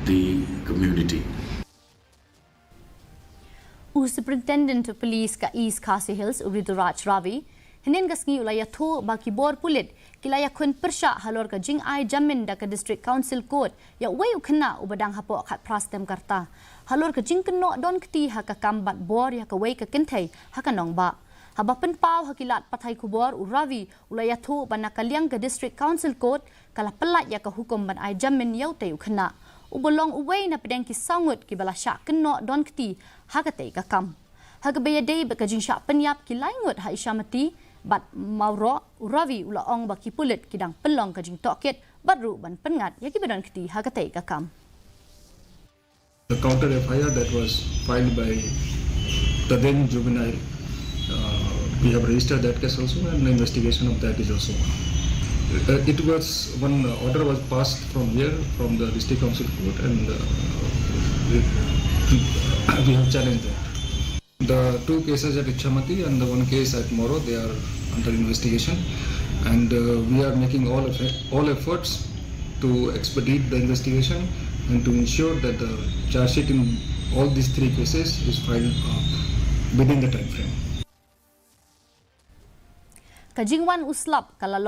the community. Superintendent of Police ka East KHASI Hills Uwei Ravi hinin gasngi ulaya tho baki bor Pulit kila Ïakhun Pyrshah Halor ka Jingai Jamin da ka District Council Court ya Uwei Khynnah ubadang hapo kat prastem karta Halor ka jingkeno don kti ha ka kambat bor ya ka Uwei ka kinthai ha ka nong ba haba penpau hakilat pathai kubor Ravi ulaya tho banakaliang ka District Council Court kala pelat ya ka hukum ban ai Jamin yau teu Khynnah ubolong Uwei na pedang ki sangut ki bala syak keno don kti hakatei ka kam hagabaya day baka jing syak penyap ki laingut ha isyamati bat mauro Ravi ula ong baki Pulit kidang pelong ka jing toket badru ban pengat ya ki bedon kti hakatei ka kam. The counter FIR that was filed by the then juvenile, we have registered that case also, and the investigation of that is also on. It was one order was passed from here, from the district council court, and we have challenged that. The two cases at Ichamati and the one case at Moro, they are under investigation, and we are making all efforts to expedite the investigation and to ensure that the charge sheet in all these three cases is filed within the time frame. Kajingwan uslap kalalo